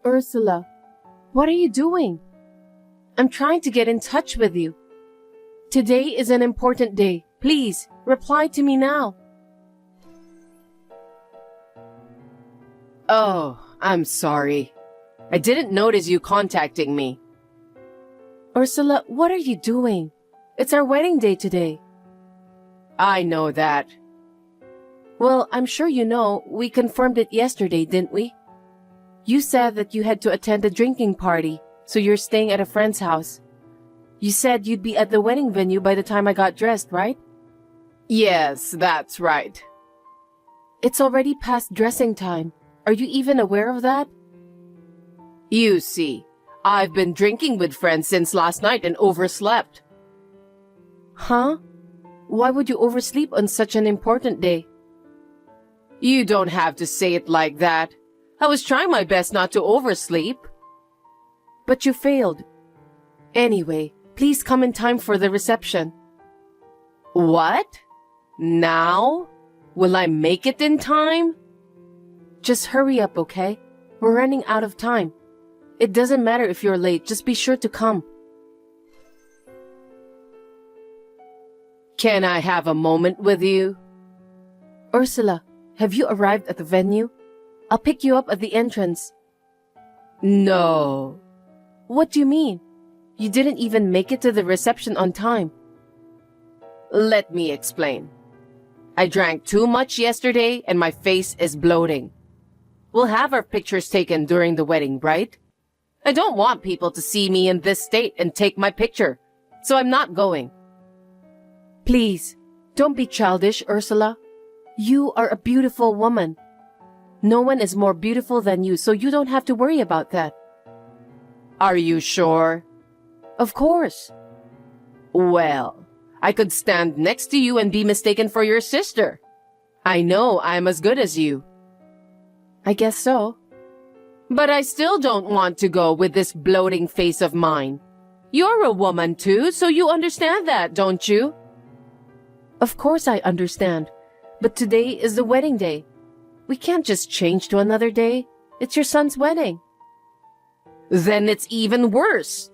Ursula, what are you doing? I'm trying to get in touch with you. Today is an important day. Please, reply to me now. Oh, I'm sorry. I didn't notice you contacting me. Ursula, what are you doing? It's our wedding day today. I know that. Well, I'm sure you know, we confirmed it yesterday, didn't we? You said that you had to attend a drinking party, so you're staying at a friend's house. You said you'd be at the wedding venue by the time I got dressed, right? Yes, that's right. It's already past dressing time. Are you even aware of that? You see, I've been drinking with friends since last night and overslept. Huh? Why would you oversleep on such an important day? You don't have to say it like that. I was trying my best not to oversleep. But you failed. Anyway, please come in time for the reception. What? Now? Will I make it in time? Just hurry up, okay? We're running out of time. It doesn't matter if you're late, just be sure to come. Can I have a moment with you? Ursula, have you arrived at the venue? I'll pick you up at the entrance. No. What do you mean? You didn't even make it to the reception on time. Let me explain. I drank too much yesterday and my face is bloating. We'll have our pictures taken during the wedding, right? I don't want people to see me in this state and take my picture, so I'm not going. Please, don't be childish, Ursula. You are a beautiful woman. No one is more beautiful than you, so you don't have to worry about that. Are you sure? Of course. Well, I could stand next to you and be mistaken for your sister. I know I'm as good as you. I guess so. But I still don't want to go with this bloating face of mine. You're a woman too, so you understand that, don't you? Of course I understand. But today is the wedding day. We can't just change to another day. It's your son's wedding. Then it's even worse.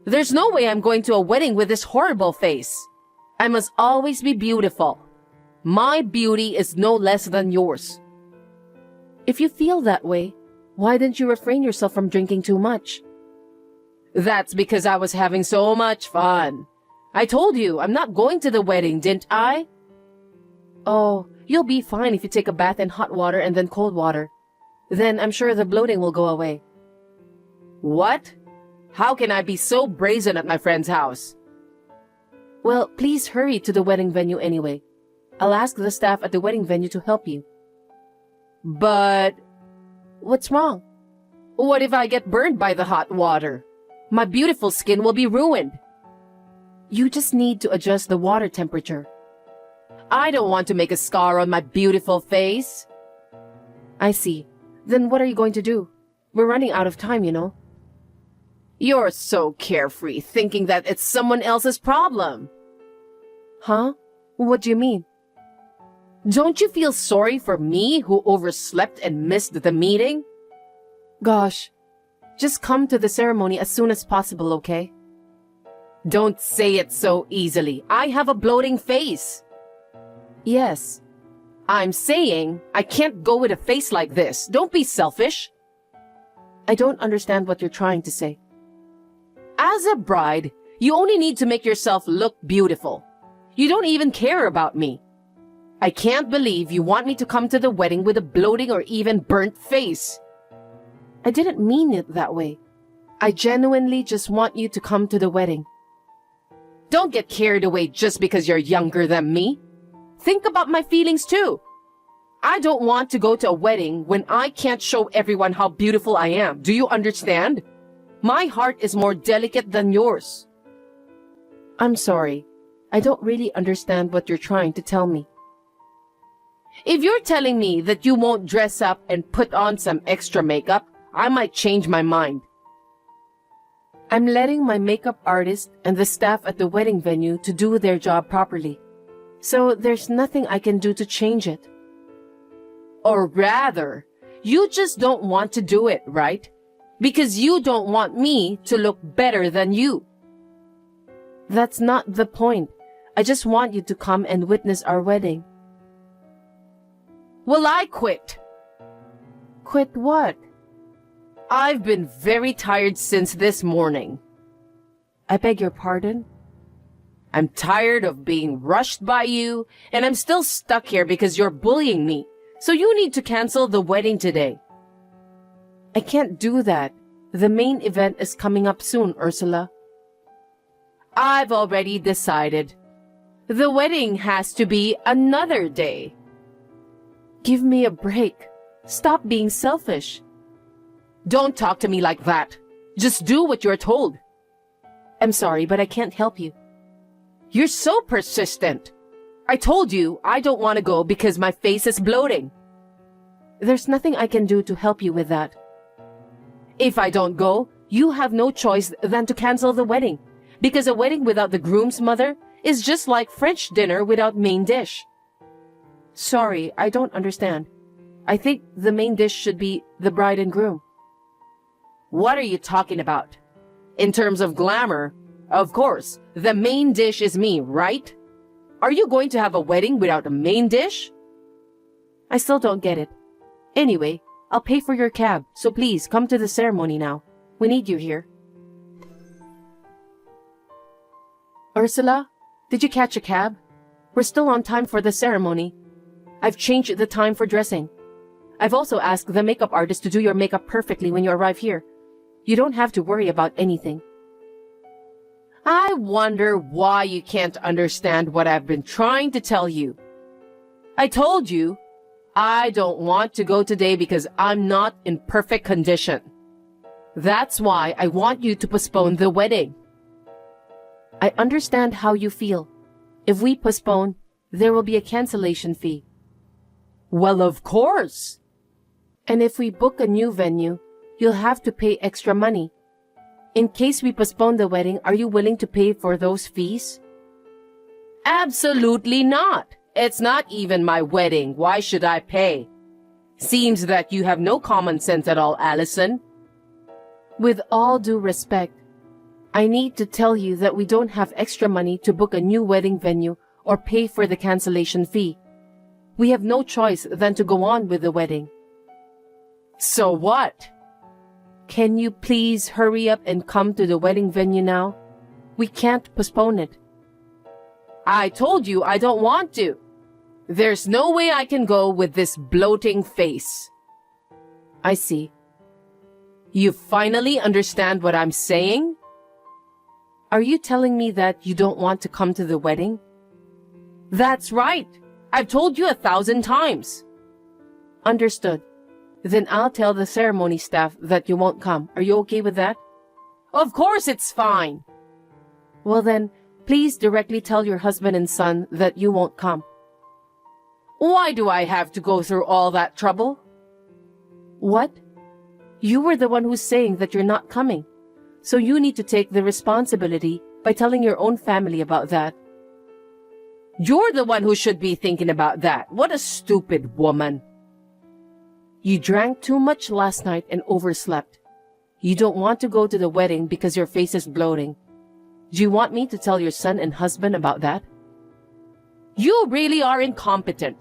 There's no way I'm going to a wedding with this horrible face. I must always be beautiful. My beauty is no less than yours. If you feel that way, why didn't you refrain yourself from drinking too much? That's because I was having so much fun. I told you I'm not going to the wedding, didn't I? Oh, you'll be fine if you take a bath in hot water and then cold water. Then I'm sure the bloating will go away. What? How can I be so brazen at my friend's house? Well, please hurry to the wedding venue anyway. I'll ask the staff at the wedding venue to help you. But... What's wrong? What if I get burned by the hot water? My beautiful skin will be ruined. You just need to adjust the water temperature. I don't want to make a scar on my beautiful face. I see. Then what are you going to do? We're running out of time, you know. You're so carefree, thinking that it's someone else's problem. Huh? What do you mean? Don't you feel sorry for me who overslept and missed the meeting? Gosh, just come to the ceremony as soon as possible, okay? Don't say it so easily. I have a bloating face. Yes. I'm saying I can't go with a face like this. Don't be selfish. I don't understand what you're trying to say. As a bride, you only need to make yourself look beautiful. You don't even care about me. I can't believe you want me to come to the wedding with a bloating or even burnt face. I didn't mean it that way. I genuinely just want you to come to the wedding. Don't get carried away just because you're younger than me. Think about my feelings too. I don't want to go to a wedding when I can't show everyone how beautiful I am. Do you understand? My heart is more delicate than yours. I'm sorry. I don't really understand what you're trying to tell me. If you're telling me that you won't dress up and put on some extra makeup, I might change my mind. I'm letting my makeup artist and the staff at the wedding venue to do their job properly. So there's nothing I can do to change it. Or rather, you just don't want to do it, right? Because you don't want me to look better than you. That's not the point. I just want you to come and witness our wedding. Well, I quit. Quit what? I've been very tired since this morning. I beg your pardon? I'm tired of being rushed by you, and I'm still stuck here because you're bullying me. So you need to cancel the wedding today. I can't do that. The main event is coming up soon, Ursula. I've already decided. The wedding has to be another day. Give me a break. Stop being selfish. Don't talk to me like that. Just do what you're told. I'm sorry, but I can't help you. You're so persistent. I told you I don't want to go because my face is bloating. There's nothing I can do to help you with that. If I don't go, you have no choice than to cancel the wedding. Because a wedding without the groom's mother is just like French dinner without main dish. Sorry, I don't understand. I think the main dish should be the bride and groom. What are you talking about? In terms of glamour, of course, the main dish is me, right? Are you going to have a wedding without a main dish? I still don't get it. Anyway, I'll pay for your cab, so please come to the ceremony now. We need you here. Ursula, did you catch a cab? We're still on time for the ceremony. I've changed the time for dressing. I've also asked the makeup artist to do your makeup perfectly when you arrive here. You don't have to worry about anything. I wonder why you can't understand what I've been trying to tell you. I told you, I don't want to go today because I'm not in perfect condition. That's why I want you to postpone the wedding. I understand how you feel. If we postpone, there will be a cancellation fee. Well, of course. And if we book a new venue, you'll have to pay extra money. In case we postpone the wedding, are you willing to pay for those fees? Absolutely not. It's not even my wedding. Why should I pay? Seems that you have no common sense at all, Allison. With all due respect, I need to tell you that we don't have extra money to book a new wedding venue or pay for the cancellation fee. We have no choice than to go on with the wedding. So what? Can you please hurry up and come to the wedding venue now? We can't postpone it. I told you I don't want to. There's no way I can go with this bloating face. I see. You finally understand what I'm saying? Are you telling me that you don't want to come to the wedding? That's right. I've told you 1,000 times. Understood. Then I'll tell the ceremony staff that you won't come. Are you okay with that? Of course it's fine. Well then, please directly tell your husband and son that you won't come. Why do I have to go through all that trouble? What? You were the one who's saying that you're not coming. So you need to take the responsibility by telling your own family about that. You're the one who should be thinking about that. What a stupid woman. You drank too much last night and overslept. You don't want to go to the wedding because your face is bloating. Do you want me to tell your son and husband about that? You really are incompetent.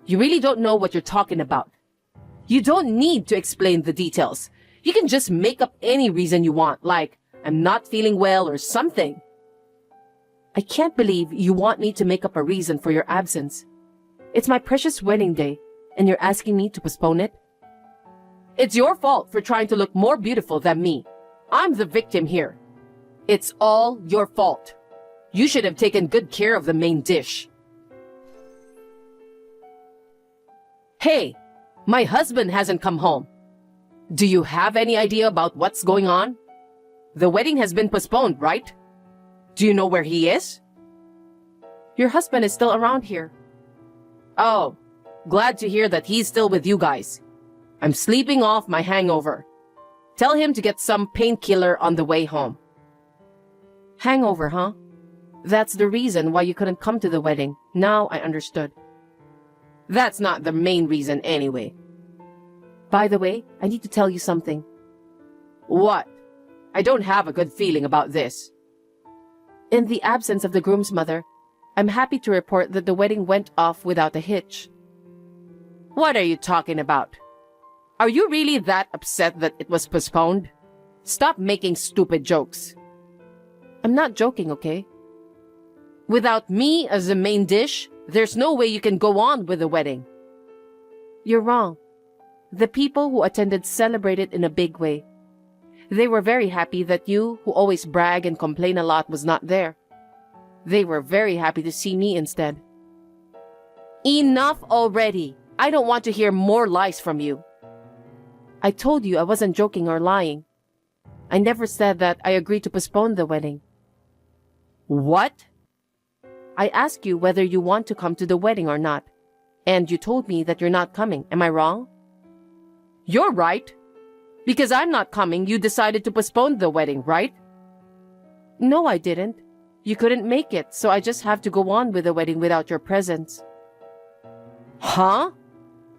You really don't know what you're talking about. You don't need to explain the details. You can just make up any reason you want, like, I'm not feeling well or something. I can't believe you want me to make up a reason for your absence. It's my precious wedding day, and you're asking me to postpone it? It's your fault for trying to look more beautiful than me. I'm the victim here. It's all your fault. You should have taken good care of the main dish. Hey, my husband hasn't come home. Do you have any idea about what's going on? The wedding has been postponed, right? Do you know where he is? Your husband is still around here. Oh, glad to hear that he's still with you guys. I'm sleeping off my hangover. Tell him to get some painkiller on the way home. Hangover, huh? That's the reason why you couldn't come to the wedding. Now I understood. That's not the main reason anyway. By the way, I need to tell you something. What? I don't have a good feeling about this. In the absence of the groom's mother, I'm happy to report that the wedding went off without a hitch. What are you talking about? Are you really that upset that it was postponed? Stop making stupid jokes. I'm not joking, okay? Without me as the main dish, there's no way you can go on with the wedding. You're wrong. The people who attended celebrated in a big way. They were very happy that you, who always brag and complain a lot, was not there. They were very happy to see me instead. Enough already. I don't want to hear more lies from you. I told you I wasn't joking or lying. I never said that I agreed to postpone the wedding. What? I asked you whether you want to come to the wedding or not, and you told me that you're not coming. Am I wrong? You're right. Because I'm not coming, you decided to postpone the wedding, right? No, I didn't. You couldn't make it, so I just have to go on with the wedding without your presence. Huh?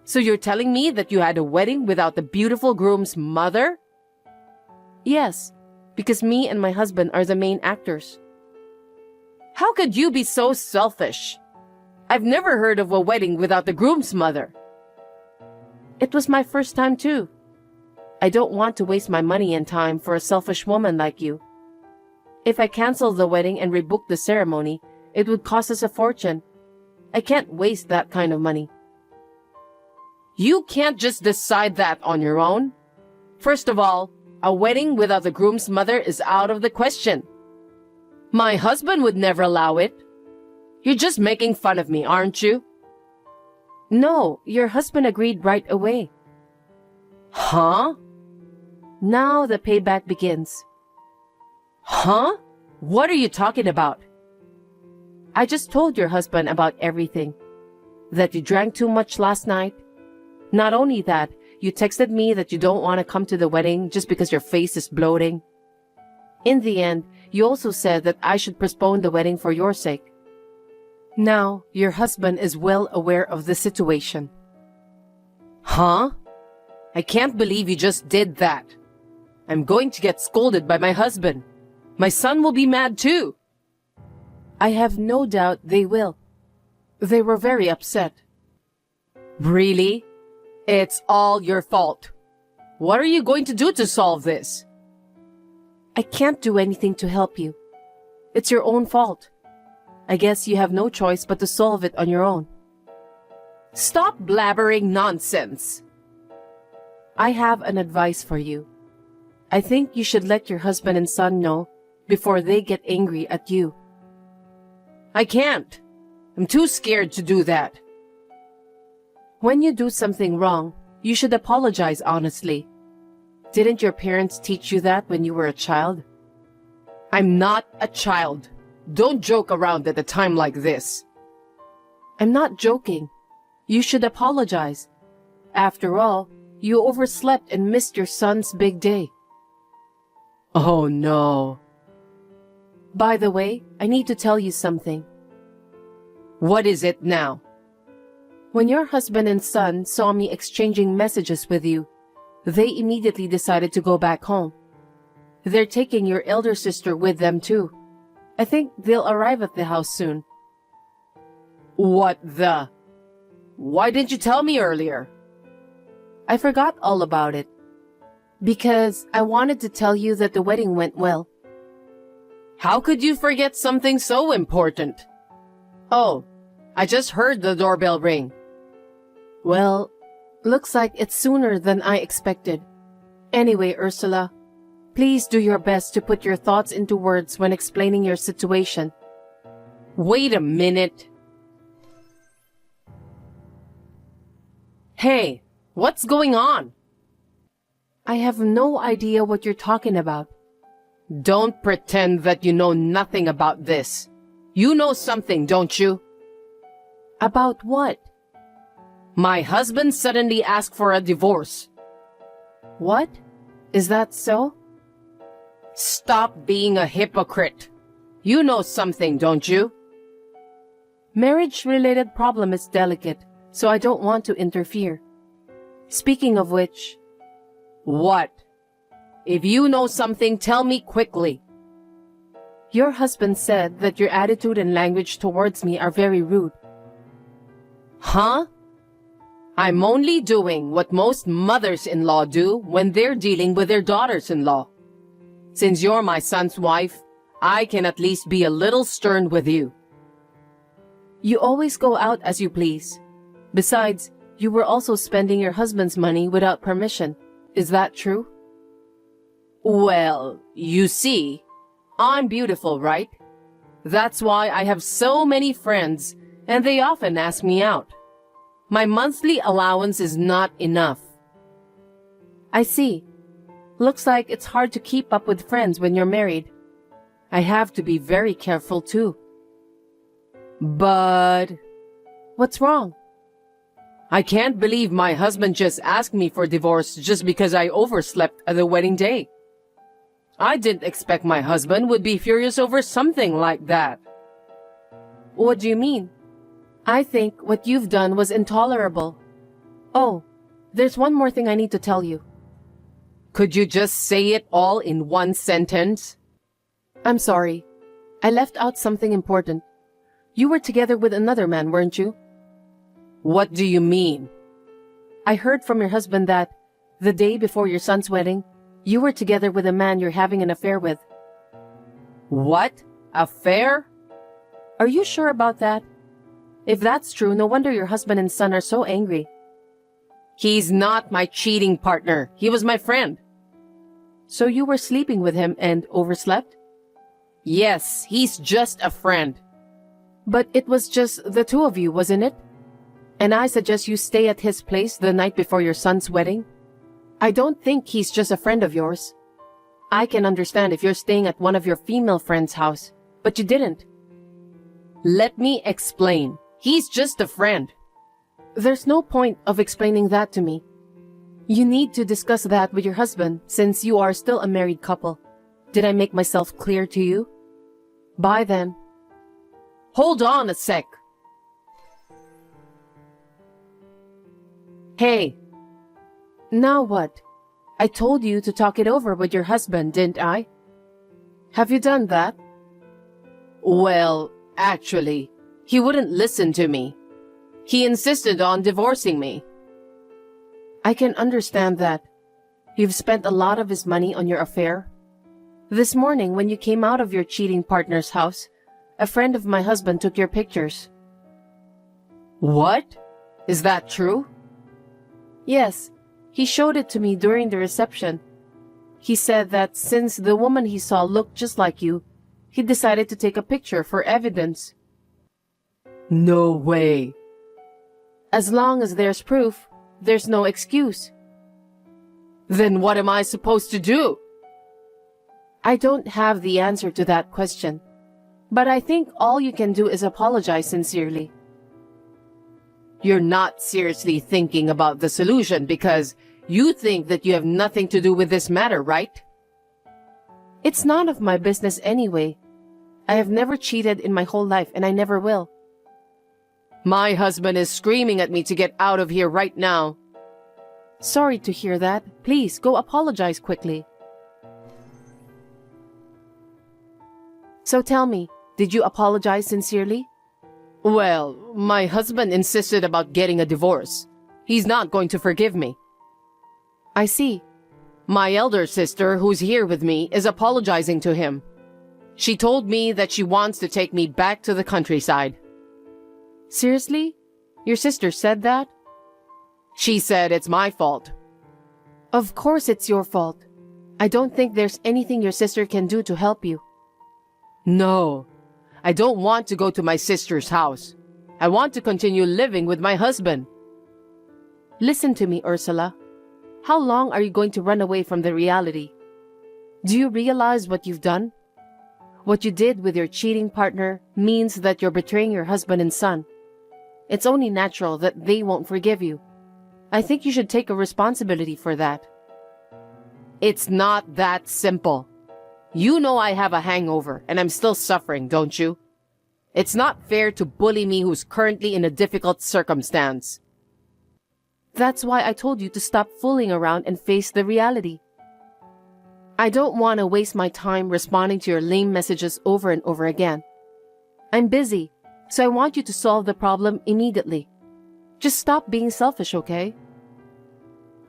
So you're telling me that you had a wedding without the beautiful groom's mother? Yes, because me and my husband are the main actors. How could you be so selfish? I've never heard of a wedding without the groom's mother. It was my first time too. I don't want to waste my money and time for a selfish woman like you. If I cancel the wedding and rebook the ceremony, it would cost us a fortune. I can't waste that kind of money. You can't just decide that on your own. First of all, a wedding without the groom's mother is out of the question. My husband would never allow it. You're just making fun of me, aren't you? No, your husband agreed right away. Huh? Now the payback begins. Huh? What are you talking about? I just told your husband about everything. That you drank too much last night. Not only that, you texted me that you don't want to come to the wedding just because your face is bloating. In the end, you also said that I should postpone the wedding for your sake. Now, your husband is well aware of the situation. Huh? I can't believe you just did that. I'm going to get scolded by my husband. My son will be mad too. I have no doubt they will. They were very upset. Really? It's all your fault. What are you going to do to solve this? I can't do anything to help you. It's your own fault. I guess you have no choice but to solve it on your own. Stop blabbering nonsense. I have an advice for you. I think you should let your husband and son know before they get angry at you. I can't. I'm too scared to do that. When you do something wrong, you should apologize honestly. Didn't your parents teach you that when you were a child? I'm not a child. Don't joke around at a time like this. I'm not joking. You should apologize. After all, you overslept and missed your son's big day. Oh no. By the way, I need to tell you something. What is it now? When your husband and son saw me exchanging messages with you, they immediately decided to go back home. They're taking your elder sister with them too. I think they'll arrive at the house soon. What the? Why didn't you tell me earlier? I forgot all about it. Because I wanted to tell you that the wedding went well. How could you forget something so important? Oh, I just heard the doorbell ring. Well, looks like it's sooner than I expected. Anyway, Ursula, please do your best to put your thoughts into words when explaining your situation. Wait a minute. Hey, what's going on? I have no idea what you're talking about. Don't pretend that you know nothing about this. You know something, don't you? About what? My husband suddenly asked for a divorce. What? Is that so? Stop being a hypocrite. You know something, don't you? Marriage-related problem is delicate, so I don't want to interfere. Speaking of which... What? If you know something, tell me quickly. Your husband said that your attitude and language towards me are very rude. Huh? I'm only doing what most mothers-in-law do when they're dealing with their daughters-in-law. Since you're my son's wife, I can at least be a little stern with you. You always go out as you please. Besides, you were also spending your husband's money without permission. Is that true? Well, you see, I'm beautiful, right? That's why I have so many friends, and they often ask me out. My monthly allowance is not enough. I see. Looks like it's hard to keep up with friends when you're married. I have to be very careful too. But what's wrong? I can't believe my husband just asked me for divorce just because I overslept at the wedding day. I didn't expect my husband would be furious over something like that. What do you mean? I think what you've done was intolerable. Oh, there's one more thing I need to tell you. Could you just say it all in one sentence? I'm sorry. I left out something important. You were together with another man, weren't you? What do you mean? I heard from your husband that, the day before your son's wedding, you were together with a man you're having an affair with. What? Affair? Are you sure about that? If that's true, no wonder your husband and son are so angry. He's not my cheating partner. He was my friend. So you were sleeping with him and overslept? Yes, he's just a friend. But it was just the two of you, wasn't it? And I suggest you stay at his place the night before your son's wedding. I don't think he's just a friend of yours. I can understand if you're staying at one of your female friends' house, but you didn't. Let me explain. He's just a friend. There's no point of explaining that to me. You need to discuss that with your husband since you are still a married couple. Did I make myself clear to you? Bye then. Hold on a sec. Hey. Now what? I told you to talk it over with your husband, didn't I? Have you done that? Well, actually, he wouldn't listen to me. He insisted on divorcing me. I can understand that. You've spent a lot of his money on your affair. This morning, when you came out of your cheating partner's house, a friend of my husband took your pictures. What? Is that true? Yes. He showed it to me during the reception. He said that since the woman he saw looked just like you, he decided to take a picture for evidence. No way. As long as there's proof, there's no excuse. Then what am I supposed to do? I don't have the answer to that question, but I think all you can do is apologize sincerely. You're not seriously thinking about the solution because you think that you have nothing to do with this matter, right? It's none of my business anyway. I have never cheated in my whole life and I never will. My husband is screaming at me to get out of here right now. Sorry to hear that. Please go apologize quickly. So tell me, did you apologize sincerely? Well, my husband insisted about getting a divorce. He's not going to forgive me. I see. My elder sister, who's here with me, is apologizing to him. She told me that she wants to take me back to the countryside. Seriously? Your sister said that? She said it's my fault. Of course it's your fault. I don't think there's anything your sister can do to help you. No, I don't want to go to my sister's house. I want to continue living with my husband. Listen to me, Ursula. How long are you going to run away from the reality? Do you realize what you've done? What you did with your cheating partner means that you're betraying your husband and son. It's only natural that they won't forgive you. I think you should take a responsibility for that. It's not that simple. You know I have a hangover and I'm still suffering, don't you? It's not fair to bully me who's currently in a difficult circumstance. That's why I told you to stop fooling around and face the reality. I don't want to waste my time responding to your lame messages over and over again. I'm busy, so I want you to solve the problem immediately. Just stop being selfish, okay?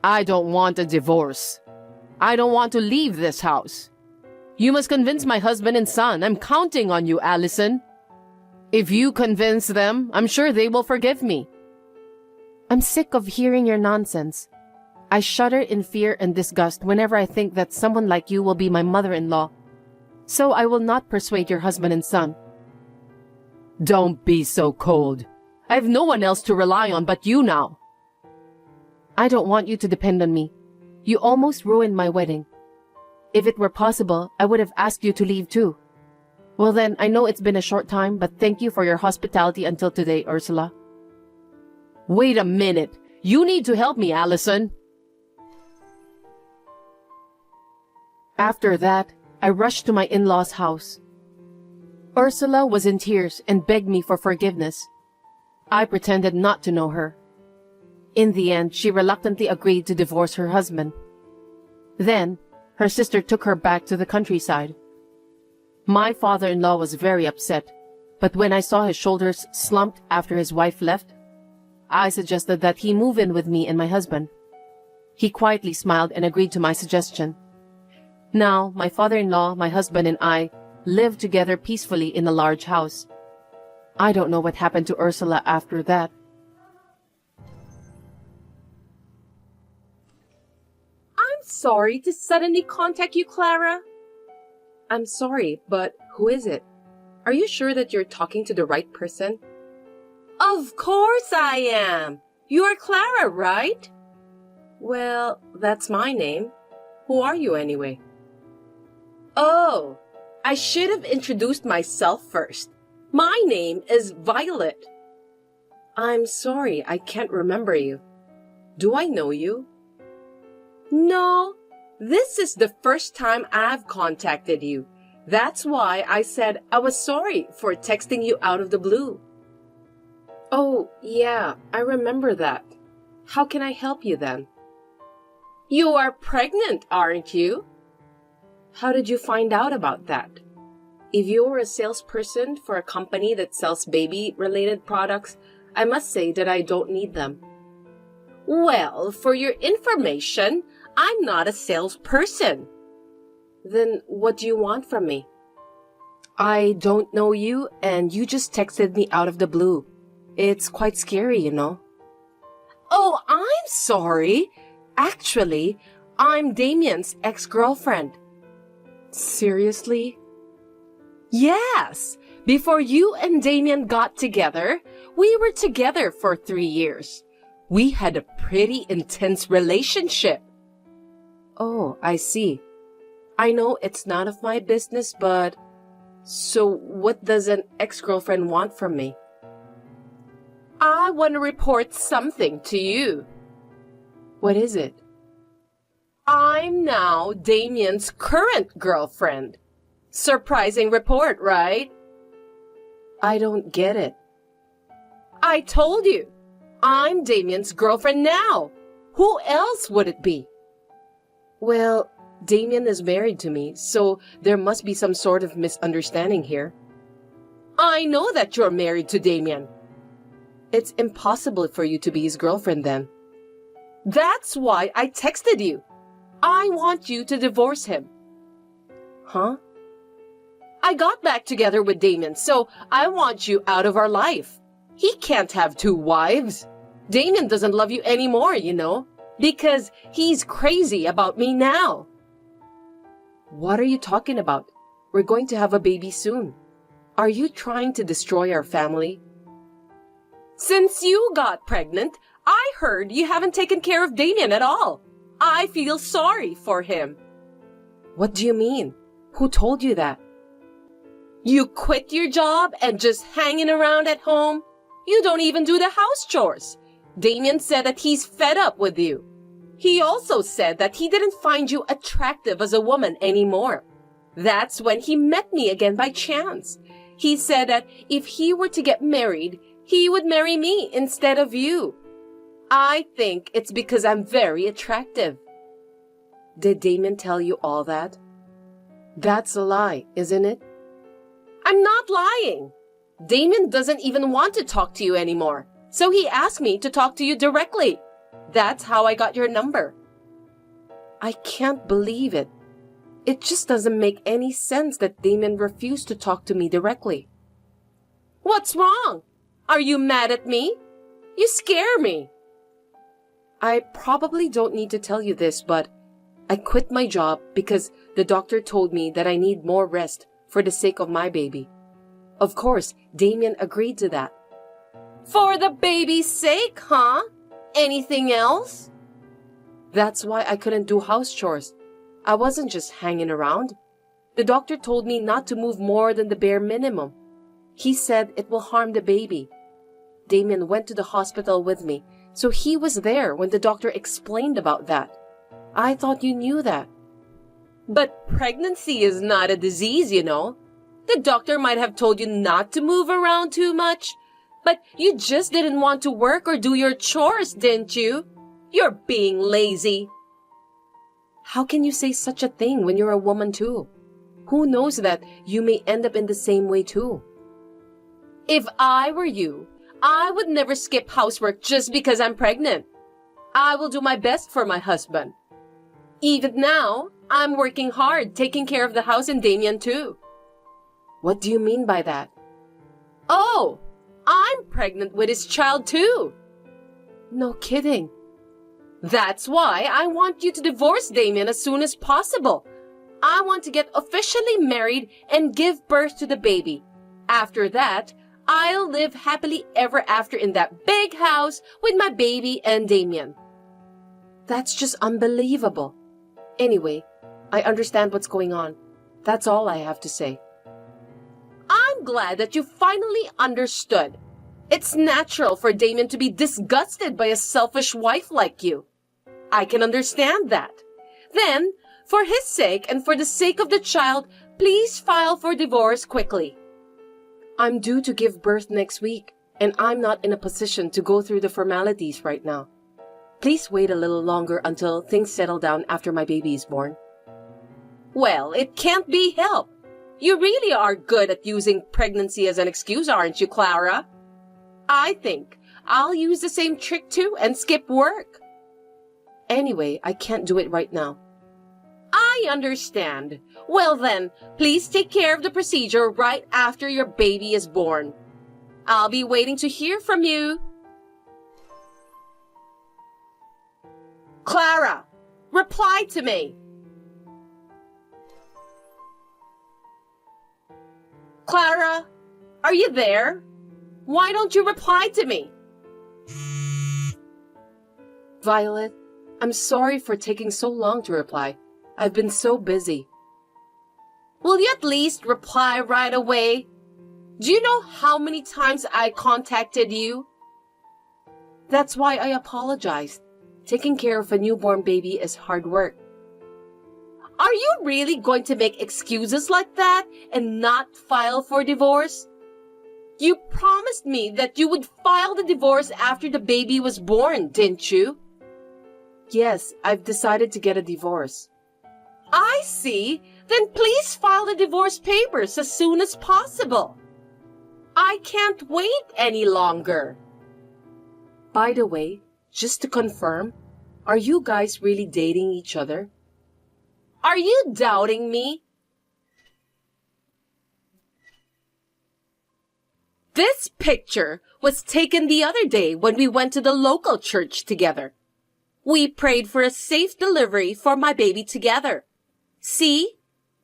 I don't want a divorce. I don't want to leave this house. You must convince my husband and son. I'm counting on you, Allison. If you convince them, I'm sure they will forgive me. I'm sick of hearing your nonsense. I shudder in fear and disgust whenever I think that someone like you will be my mother-in-law. So I will not persuade your husband and son. Don't be so cold. I have no one else to rely on but you now. I don't want you to depend on me. You almost ruined my wedding. If it were possible, I would have asked you to leave too. Well then, I know it's been a short time, but thank you for your hospitality until today, Ursula. Wait a minute. You need to help me, Allison. After that, I rushed to my in-laws' house. Ursula was in tears and begged me for forgiveness. I pretended not to know her. In the end, she reluctantly agreed to divorce her husband. Then, her sister took her back to the countryside. My father-in-law was very upset, but when I saw his shoulders slumped after his wife left, I suggested that he move in with me and my husband. He quietly smiled and agreed to my suggestion. Now, my father-in-law, my husband, and I live together peacefully in a large house. I don't know what happened to Ursula after that. I'm sorry to suddenly contact you, Clara. I'm sorry, but who is it? Are you sure that you're talking to the right person? Of course I am. You're Clara, right? Well, that's my name. Who are you anyway? Oh, I should have introduced myself first. My name is Violet. I'm sorry, I can't remember you. Do I know you? No, this is the first time I've contacted you. That's why I said I was sorry for texting you out of the blue. Oh, yeah, I remember that. How can I help you then? You are pregnant, aren't you? How did you find out about that? If you're a salesperson for a company that sells baby-related products, I must say that I don't need them. Well, for your information, I'm not a salesperson. Then what do you want from me? I don't know you, and you just texted me out of the blue. It's quite scary, you know. Oh, I'm sorry. Actually, I'm Damien's ex-girlfriend. Seriously? Yes! Before you and Damien got together, we were together for 3 years. We had a pretty intense relationship. Oh, I see. I know it's none of my business, but... So what does an ex-girlfriend want from me? I want to report something to you. What is it? I'm now Damien's current girlfriend. Surprising report, right? I don't get it. I told you. I'm Damien's girlfriend now. Who else would it be? Well, Damien is married to me, so there must be some sort of misunderstanding here. I know that you're married to Damien. It's impossible for you to be his girlfriend then. That's why I texted you. I want you to divorce him. Huh? I got back together with Damien, so I want you out of our life. He can't have 2 wives. Damien doesn't love you anymore, you know, because he's crazy about me now. What are you talking about? We're going to have a baby soon. Are you trying to destroy our family? Since you got pregnant, I heard you haven't taken care of Damien at all. I feel sorry for him. What do you mean? Who told you that? You quit your job and just hanging around at home? You don't even do the house chores. Damien said that he's fed up with you. He also said that he didn't find you attractive as a woman anymore. That's when he met me again by chance. He said that if he were to get married, he would marry me instead of you. I think it's because I'm very attractive. Did Damien tell you all that? That's a lie, isn't it? I'm not lying. Damien doesn't even want to talk to you anymore, so he asked me to talk to you directly. That's how I got your number. I can't believe it. It just doesn't make any sense that Damien refused to talk to me directly. What's wrong? Are you mad at me? You scare me. I probably don't need to tell you this, but I quit my job because the doctor told me that I need more rest for the sake of my baby. Of course, Damien agreed to that. For the baby's sake, huh? Anything else? That's why I couldn't do house chores. I wasn't just hanging around. The doctor told me not to move more than the bare minimum. He said it will harm the baby. Damien went to the hospital with me, so he was there when the doctor explained about that. I thought you knew that. But pregnancy is not a disease, you know. The doctor might have told you not to move around too much, but you just didn't want to work or do your chores, didn't you? You're being lazy. How can you say such a thing when you're a woman too? Who knows that you may end up in the same way too? If I were you, I would never skip housework just because I'm pregnant. I will do my best for my husband. Even now, I'm working hard, taking care of the house and Damien too. What do you mean by that? Oh, I'm pregnant with his child too. No kidding. That's why I want you to divorce Damien as soon as possible. I want to get officially married and give birth to the baby. After that, I'll live happily ever after in that big house with my baby and Damien. That's just unbelievable. Anyway, I understand what's going on. That's all I have to say. I'm glad that you finally understood. It's natural for Damien to be disgusted by a selfish wife like you. I can understand that. Then, for his sake and for the sake of the child, please file for divorce quickly. I'm due to give birth next week, and I'm not in a position to go through the formalities right now. Please wait a little longer until things settle down after my baby is born. Well, it can't be helped. You really are good at using pregnancy as an excuse, aren't you, Clara? I think I'll use the same trick too and skip work. Anyway, I can't do it right now. I understand. Well then, please take care of the procedure right after your baby is born. I'll be waiting to hear from you. Clara, reply to me. Clara, are you there? Why don't you reply to me? Violet, I'm sorry for taking so long to reply. I've been so busy. Will you at least reply right away? Do you know how many times I contacted you? That's why I apologized. Taking care of a newborn baby is hard work. Are you really going to make excuses like that and not file for divorce? You promised me that you would file the divorce after the baby was born, didn't you? Yes, I've decided to get a divorce. I see. Then please file the divorce papers as soon as possible. I can't wait any longer. By the way, just to confirm, are you guys really dating each other? Are you doubting me? This picture was taken the other day when we went to the local church together. We prayed for a safe delivery for my baby together. See?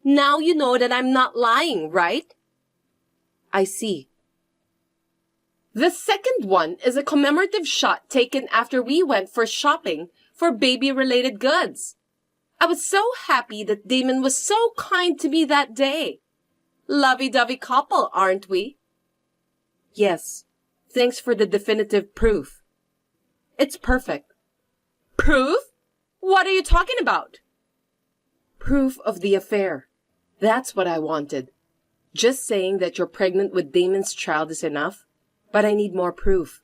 Now you know that I'm not lying, right? I see. The second one is a commemorative shot taken after we went for shopping for baby-related goods. I was so happy that Damon was so kind to me that day. Lovey-dovey couple, aren't we? Yes. Thanks for the definitive proof. It's perfect. Proof? What are you talking about? Proof of the affair. That's what I wanted. Just saying that you're pregnant with Damon's child is enough, but I need more proof.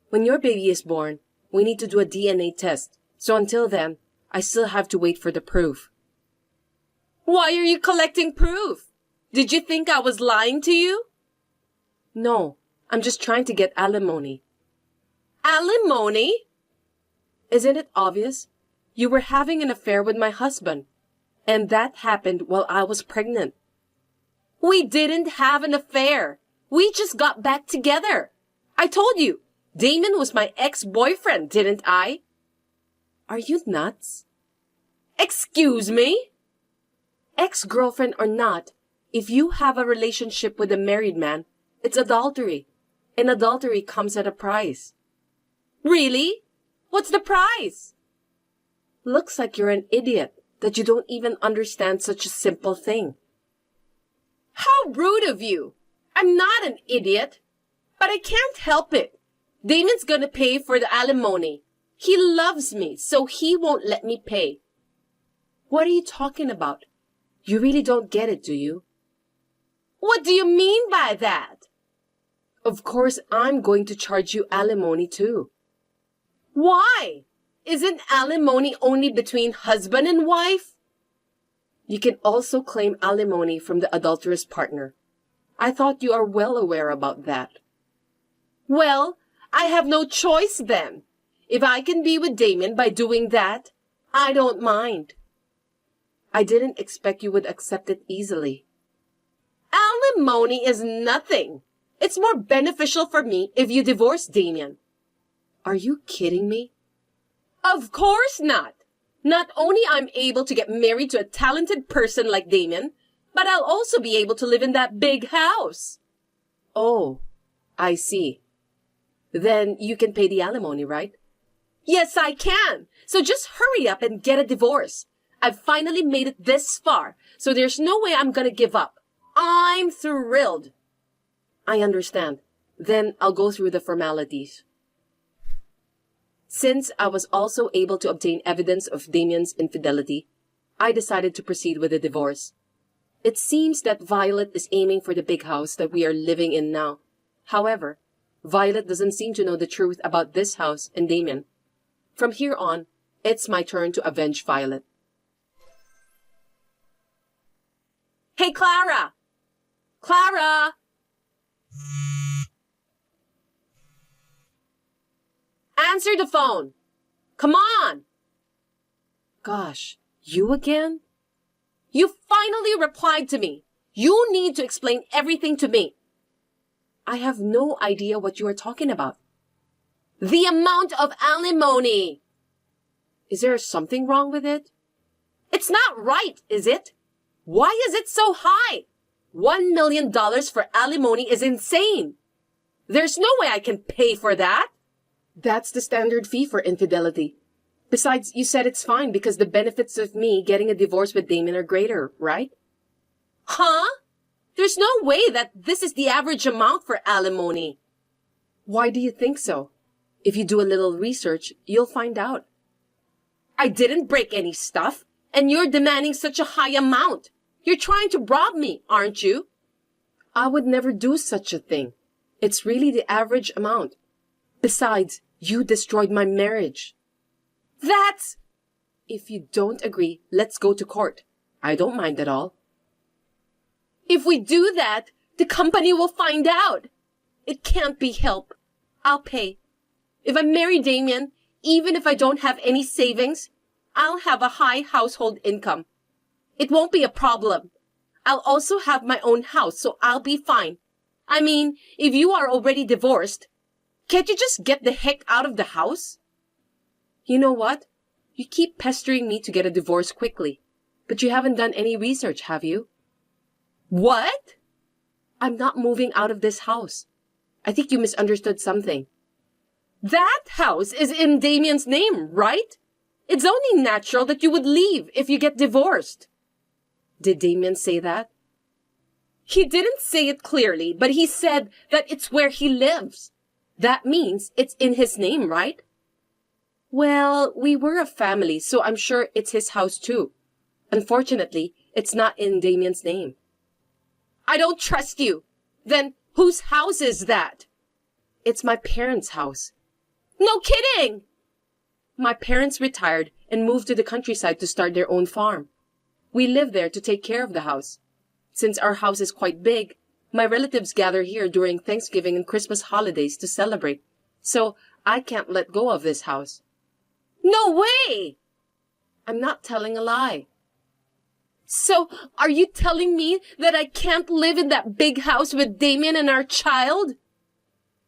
When your baby is born, we need to do a DNA test. So until then, I still have to wait for the proof. Why are you collecting proof? Did you think I was lying to you? No, I'm just trying to get alimony. Alimony? Isn't it obvious? You were having an affair with my husband, and that happened while I was pregnant. We didn't have an affair. We just got back together. I told you, Damon was my ex-boyfriend, didn't I? Are you nuts? Excuse me? Ex-girlfriend or not, if you have a relationship with a married man, it's adultery. And adultery comes at a price. Really? What's the price? Looks like you're an idiot, that you don't even understand such a simple thing. How rude of you! I'm not an idiot. But I can't help it. Damon's gonna pay for the alimony. He loves me, so he won't let me pay. What are you talking about? You really don't get it, do you? What do you mean by that? Of course, I'm going to charge you alimony too. Why? Isn't alimony only between husband and wife? You can also claim alimony from the adulterous partner. I thought you are well aware about that. Well, I have no choice then. If I can be with Damon by doing that, I don't mind. I didn't expect you would accept it easily. Alimony is nothing. It's more beneficial for me if you divorce Damon. Are you kidding me? Of course not. Not only I'm able to get married to a talented person like Damon, but I'll also be able to live in that big house. Oh, I see. Then you can pay the alimony, right? Yes, I can. So just hurry up and get a divorce. I've finally made it this far, so there's no way I'm gonna give up. I'm thrilled. I understand. Then I'll go through the formalities. Since I was also able to obtain evidence of Damien's infidelity, I decided to proceed with the divorce. It seems that Violet is aiming for the big house that we are living in now. However, Violet doesn't seem to know the truth about this house and Damien. From here on, it's my turn to avenge Violet. Hey, Clara! Clara! Answer the phone. Come on! Gosh, you again? You finally replied to me. You need to explain everything to me. I have no idea what you are talking about. The amount of alimony. Is there something wrong with it? It's not right, is it? Why is it so high? $1 million for alimony is insane. There's no way I can pay for that. That's the standard fee for infidelity. Besides, you said it's fine because the benefits of me getting a divorce with Damien are greater, right? Huh? There's no way that this is the average amount for alimony. Why do you think so? If you do a little research, you'll find out. I didn't break any stuff, and you're demanding such a high amount. You're trying to rob me, aren't you? I would never do such a thing. It's really the average amount. Besides, you destroyed my marriage. That's... If you don't agree, let's go to court. I don't mind at all. If we do that, the company will find out. It can't be helped. I'll pay. If I marry Damien, even if I don't have any savings, I'll have a high household income. It won't be a problem. I'll also have my own house, so I'll be fine. I mean, if you are already divorced, can't you just get the heck out of the house? You know what? You keep pestering me to get a divorce quickly, but you haven't done any research, have you? What? I'm not moving out of this house. I think you misunderstood something. That house is in Damien's name, right? It's only natural that you would leave if you get divorced. Did Damien say that? He didn't say it clearly, but he said that it's where he lives. That means it's in his name, right? Well, we were a family, so I'm sure it's his house too. Unfortunately, it's not in Damien's name. I don't trust you. Then whose house is that? It's my parents' house. No kidding! My parents retired and moved to the countryside to start their own farm. We live there to take care of the house. Since our house is quite big, my relatives gather here during Thanksgiving and Christmas holidays to celebrate. So I can't let go of this house. No way! I'm not telling a lie. So, are you telling me that I can't live in that big house with Damien and our child?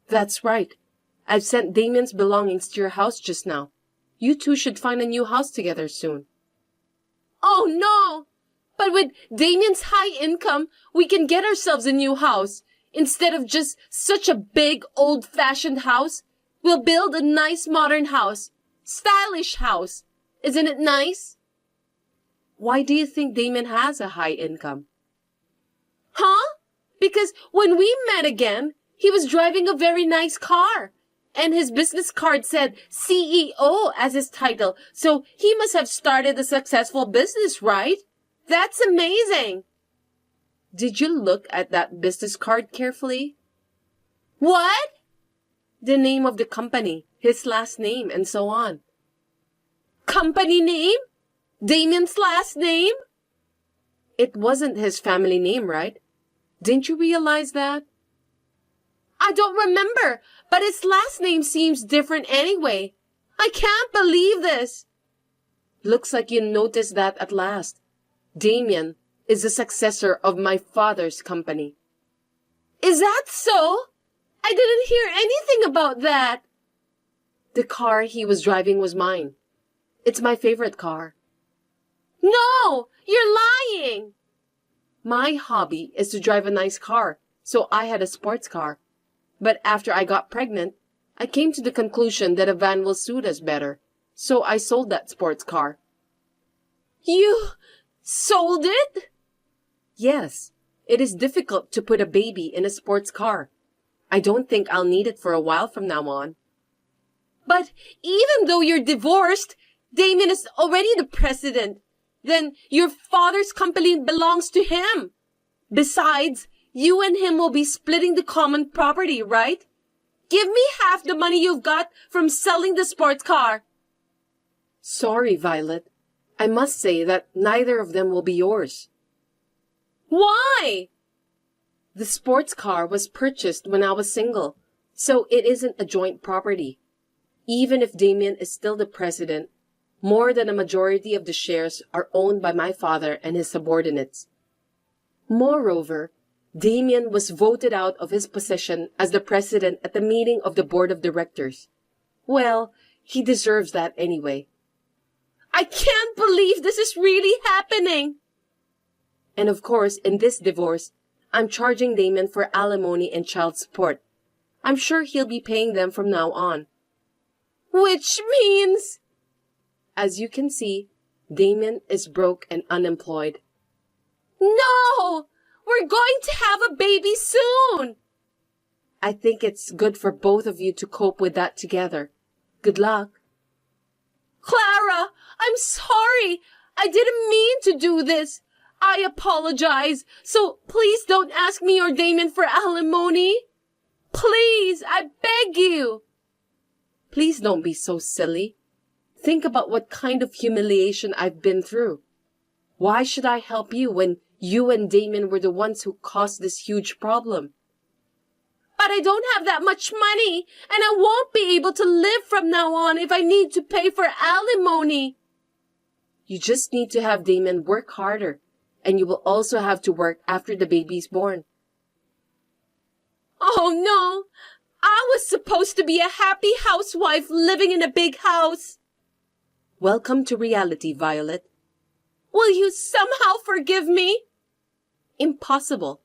That's right. I've sent Damien's belongings to your house just now. You two should find a new house together soon. Oh no! But with Damien's high income, we can get ourselves a new house. Instead of just such a big, old-fashioned house, we'll build a nice modern house. Stylish house. Isn't it nice? Why do you think Damien has a high income? Huh? Because when we met again, he was driving a very nice car. And his business card said CEO as his title, so he must have started a successful business, right? That's amazing. Did you look at that business card carefully? What? The name of the company, his last name, and so on. Company name? Damien's last name? It wasn't his family name, right? Didn't you realize that? I don't remember, but his last name seems different anyway. I can't believe this. Looks like you noticed that at last. Damien is the successor of my father's company. Is that so? I didn't hear anything about that. The car he was driving was mine. It's my favorite car. No, you're lying. My hobby is to drive a nice car, so I had a sports car. But after I got pregnant, I came to the conclusion that a van will suit us better, so I sold that sports car. You sold it? Yes, it is difficult to put a baby in a sports car. I don't think I'll need it for a while from now on. But even though you're divorced, Damien is already the president. Then your father's company belongs to him. Besides, you and him will be splitting the common property, right? Give me half the money you've got from selling the sports car. Sorry, Violet. I must say that neither of them will be yours. Why? The sports car was purchased when I was single, so it isn't a joint property. Even if Damien is still the president, more than a majority of the shares are owned by my father and his subordinates. Moreover, Damien was voted out of his position as the president at the meeting of the board of directors. Well, he deserves that anyway. I can't believe this is really happening! And of course, in this divorce, I'm charging Damien for alimony and child support. I'm sure he'll be paying them from now on. Which means... As you can see, Damien is broke and unemployed. No! We're going to have a baby soon! I think it's good for both of you to cope with that together. Good luck. Clara, I'm sorry. I didn't mean to do this. I apologize. So please don't ask me or Damien for alimony. Please, I beg you. Please don't be so silly. Think about what kind of humiliation I've been through. Why should I help you when you and Damien were the ones who caused this huge problem? But I don't have that much money, and I won't be able to live from now on if I need to pay for alimony. You just need to have Damien work harder, and you will also have to work after the baby's born. Oh no! I was supposed to be a happy housewife living in a big house. Welcome to reality, Violet. Will you somehow forgive me? Impossible.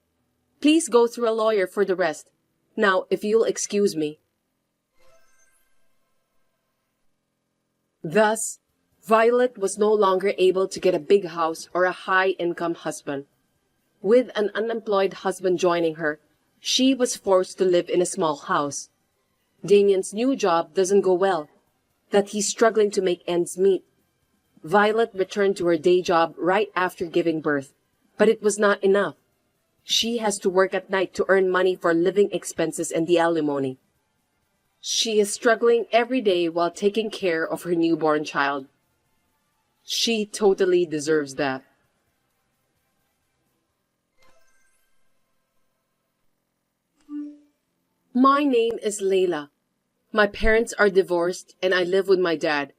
Please go through a lawyer for the rest. Now, if you'll excuse me. Thus, Violet was no longer able to get a big house or a high-income husband. With an unemployed husband joining her, she was forced to live in a small house. Damien's new job doesn't go well, that he's struggling to make ends meet. Violet returned to her day job right after giving birth, but it was not enough. She has to work at night to earn money for living expenses and the alimony. She is struggling every day while taking care of her newborn child. She totally deserves that. My name is Layla. My parents are divorced and I live with my dad.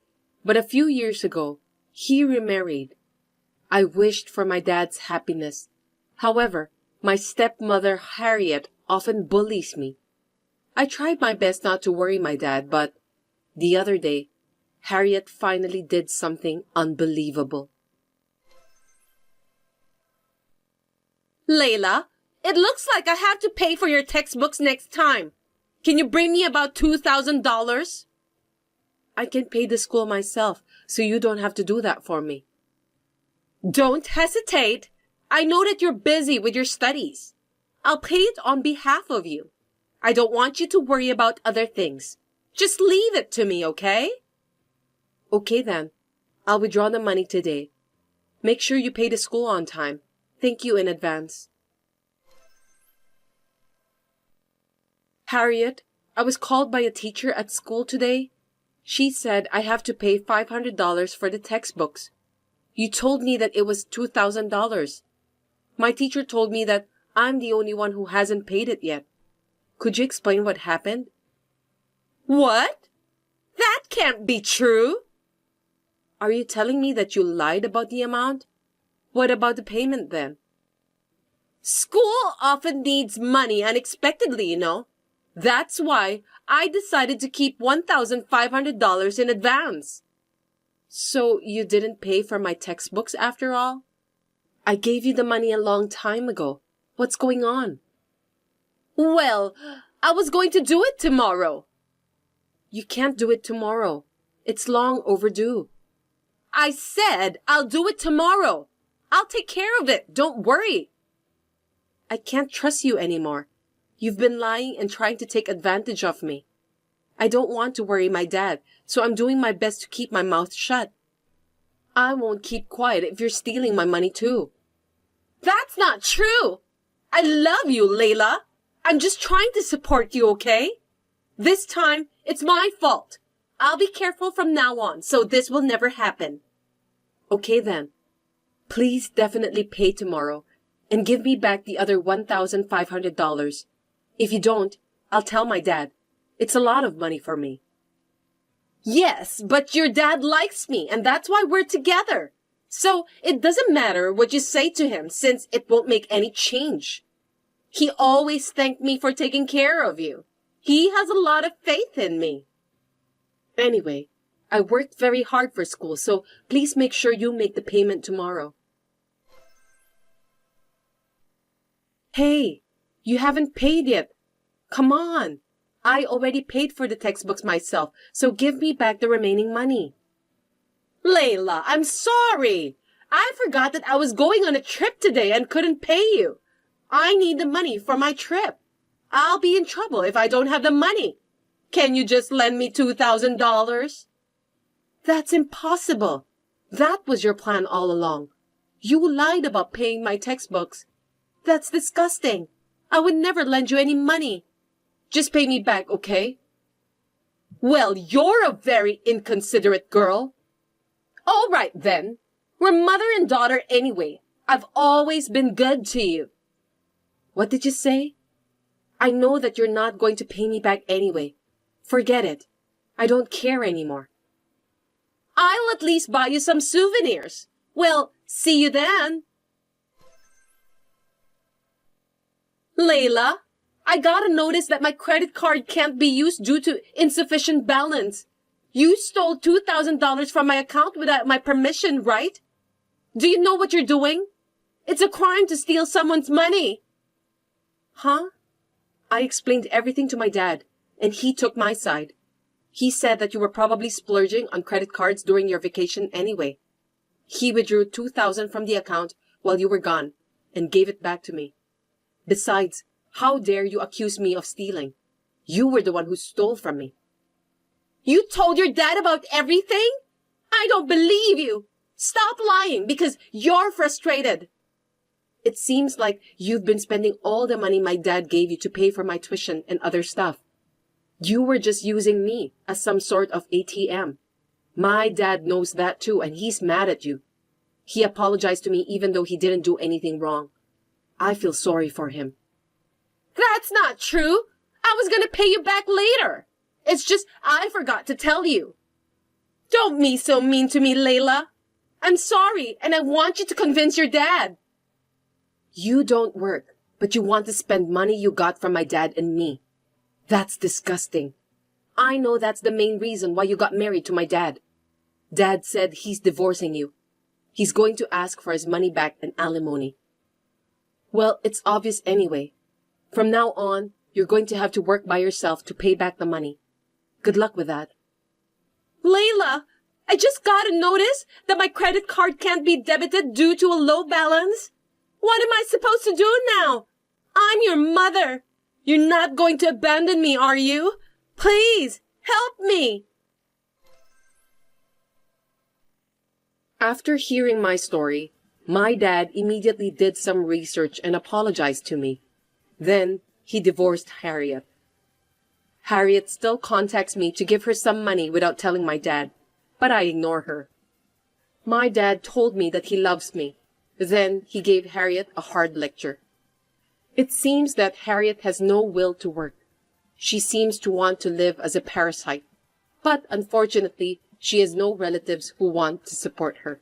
But a few years ago, he remarried. I wished for my dad's happiness. However, my stepmother, Harriet, often bullies me. I tried my best not to worry my dad, but the other day, Harriet finally did something unbelievable. Layla, it looks like I have to pay for your textbooks next time. Can you bring me about $2,000? I can pay the school myself, so you don't have to do that for me. Don't hesitate. I know that you're busy with your studies. I'll pay it on behalf of you. I don't want you to worry about other things. Just leave it to me, okay? Okay then. I'll withdraw the money today. Make sure you pay the school on time. Thank you in advance. Harriet, I was called by a teacher at school today. She said I have to pay $500 for the textbooks. You told me that it was $2,000. My teacher told me that I'm the only one who hasn't paid it yet. Could you explain what happened? What? That can't be true. Are you telling me that you lied about the amount? What about the payment then? School often needs money unexpectedly, you know. That's why I decided to keep $1,500 in advance. So you didn't pay for my textbooks after all? I gave you the money a long time ago. What's going on? Well, I was going to do it tomorrow. You can't do it tomorrow. It's long overdue. I said I'll do it tomorrow. I'll take care of it. Don't worry. I can't trust you anymore. You've been lying and trying to take advantage of me. I don't want to worry my dad, so I'm doing my best to keep my mouth shut. I won't keep quiet if you're stealing my money too. That's not true. I love you, Layla. I'm just trying to support you, okay? This time, it's my fault. I'll be careful from now on, so this will never happen. Okay then. Please definitely pay tomorrow and give me back the other $1,500. If you don't, I'll tell my dad. It's a lot of money for me. Yes, but your dad likes me, and that's why we're together. So it doesn't matter what you say to him, since it won't make any change. He always thanked me for taking care of you. He has a lot of faith in me. Anyway, I worked very hard for school, so please make sure you make the payment tomorrow. Hey, you haven't paid yet. Come on. I already paid for the textbooks myself, so give me back the remaining money. Layla, I'm sorry. I forgot that I was going on a trip today and couldn't pay you. I need the money for my trip. I'll be in trouble if I don't have the money. Can you just lend me $2,000? That's impossible. That was your plan all along. You lied about paying my textbooks. That's disgusting. I would never lend you any money. Just pay me back, okay? Well, you're a very inconsiderate girl. All right, then. We're mother and daughter anyway. I've always been good to you. What did you say? I know that you're not going to pay me back anyway. Forget it. I don't care anymore. I'll at least buy you some souvenirs. Well, see you then. Layla, I got a notice that my credit card can't be used due to insufficient balance. You stole $2,000 from my account without my permission, right? Do you know what you're doing? It's a crime to steal someone's money. Huh? I explained everything to my dad, and he took my side. He said that you were probably splurging on credit cards during your vacation anyway. He withdrew $2,000 from the account while you were gone and gave it back to me. Besides, how dare you accuse me of stealing? You were the one who stole from me. You told your dad about everything? I don't believe you. Stop lying because you're frustrated. It seems like you've been spending all the money my dad gave you to pay for my tuition and other stuff. You were just using me as some sort of ATM. My dad knows that too, and he's mad at you. He apologized to me even though he didn't do anything wrong. I feel sorry for him. That's not true. I was gonna pay you back later. It's just I forgot to tell you. Don't be so mean to me, Layla. I'm sorry, and I want you to convince your dad. You don't work, but you want to spend money you got from my dad and me. That's disgusting. I know that's the main reason why you got married to my dad. Dad said he's divorcing you. He's going to ask for his money back and alimony. Well, it's obvious anyway. From now on, you're going to have to work by yourself to pay back the money. Good luck with that. Layla, I just got a notice that my credit card can't be debited due to a low balance. What am I supposed to do now? I'm your mother. You're not going to abandon me, are you? Please, help me. After hearing my story, my dad immediately did some research and apologized to me. Then, he divorced Harriet. Harriet still contacts me to give her some money without telling my dad, but I ignore her. My dad told me that he loves me. Then he gave Harriet a hard lecture. It seems that Harriet has no will to work. She seems to want to live as a parasite, but unfortunately, she has no relatives who want to support her.